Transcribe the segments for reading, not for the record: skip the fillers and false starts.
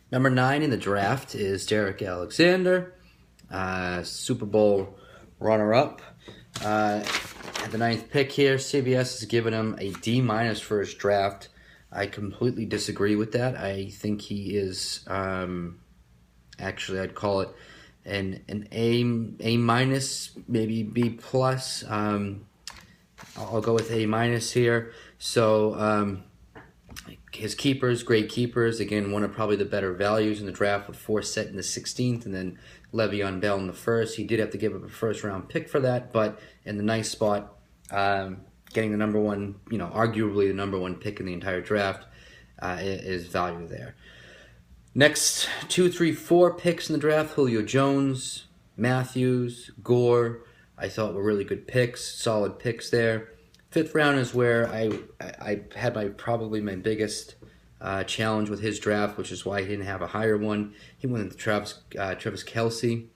Number 9 in the draft is Derek Alexander, Super Bowl runner-up. At the 9th pick here, CBS has given him a D- for his draft. I completely disagree with that. I think he is, actually, I'd call it an A minus, maybe B plus. I'll go with A- here. So his keepers, great keepers. Again, one of probably the better values in the draft with Forsett in the 16th and then Le'Veon Bell in the 1st. He did have to give up a first-round pick for that, but in the nice spot, getting the number one, arguably the number one pick in the entire draft is value there. Next, 2, 3, 4 picks in the draft: Julio Jones, Matthews, Gore. I thought were really good picks, solid picks there. 5th round is where I had probably my biggest challenge with his draft, which is why he didn't have a higher one. He went with Travis Kelce,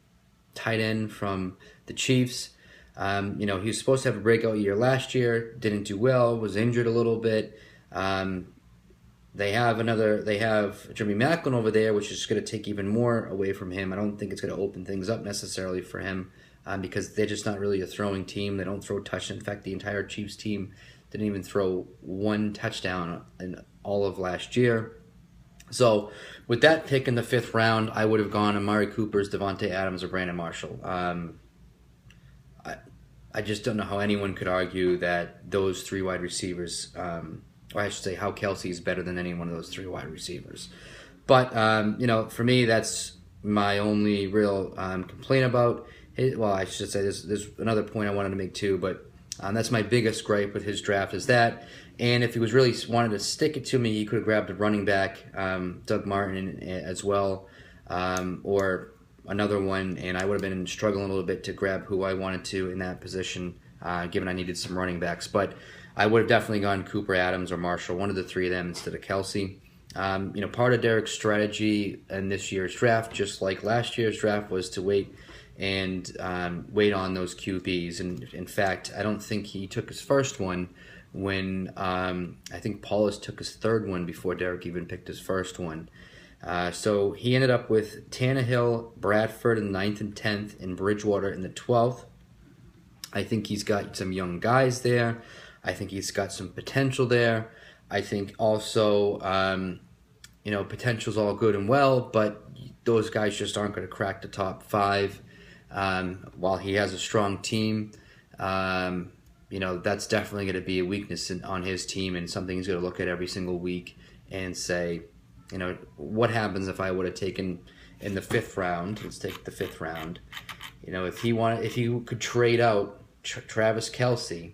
tight end from the Chiefs. He was supposed to have a breakout year last year, didn't do well, was injured a little bit. They have Jeremy Maclin over there, which is going to take even more away from him. I don't think it's going to open things up necessarily for him because they're just not really a throwing team. They don't throw touchdowns. In fact, the entire Chiefs team didn't even throw one touchdown in all of last year. So with that pick in the 5th round, I would have gone Amari Cooper, Devontae Adams, or Brandon Marshall. I just don't know how anyone could argue that those 3 wide receivers, or I should say how Kelce is better than any one of those 3 wide receivers. But, for me, that's my only real complaint about it. Well, I should say there's another point I wanted to make too, but that's my biggest gripe with his draft is that. And if he was really wanted to stick it to me, he could have grabbed a running back, Doug Martin as well, or another one, and I would have been struggling a little bit to grab who I wanted to in that position, given I needed some running backs. But I would have definitely gone Cooper, Adams, or Marshall, one of the 3 of them instead of Kelce. Part of Derek's strategy in this year's draft, just like last year's draft, was to wait on those QBs. And in fact, I don't think he took his first one when I think Paulus took his 3rd one before Derek even picked his first one. So he ended up with Tannehill, Bradford in the 9th and 10th, and Bridgewater in the 12th. I think he's got some young guys there. I think he's got some potential there. I think also, potential's all good and well, but those guys just aren't going to crack the top 5. While he has a strong team, that's definitely going to be a weakness on his team and something he's going to look at every single week and say, what happens if I would have taken in the 5th round? Let's take the 5th round. If he could trade out Travis Kelce,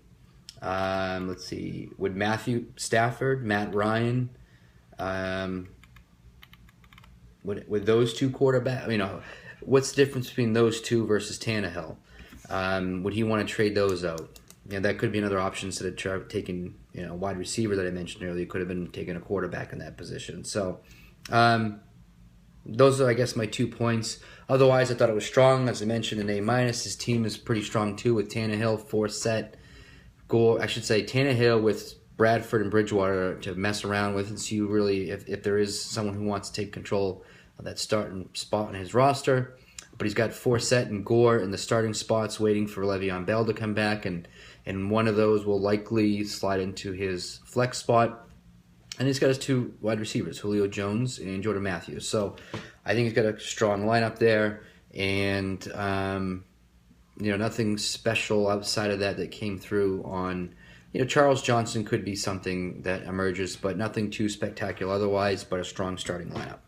let's see, would Matthew Stafford, Matt Ryan, would those 2 quarterbacks, what's the difference between those 2 versus Tannehill? Would he want to trade those out? That could be another option instead of taking, wide receiver that I mentioned earlier. Could have been taking a quarterback in that position. So, those are, I guess, my 2 points. Otherwise, I thought it was strong. As I mentioned, an A-. His team is pretty strong, too, with Tannehill, Forsett, Gore. I should say Tannehill with Bradford and Bridgewater to mess around with and see really if there is someone who wants to take control of that starting spot in his roster. But he's got Forsett and Gore in the starting spots waiting for Le'Veon Bell to come back, and one of those will likely slide into his flex spot. And he's got his 2 wide receivers, Julio Jones and Jordan Matthews. So I think he's got a strong lineup there, and nothing special outside of that came through on. Charles Johnson could be something that emerges, but nothing too spectacular otherwise, but a strong starting lineup.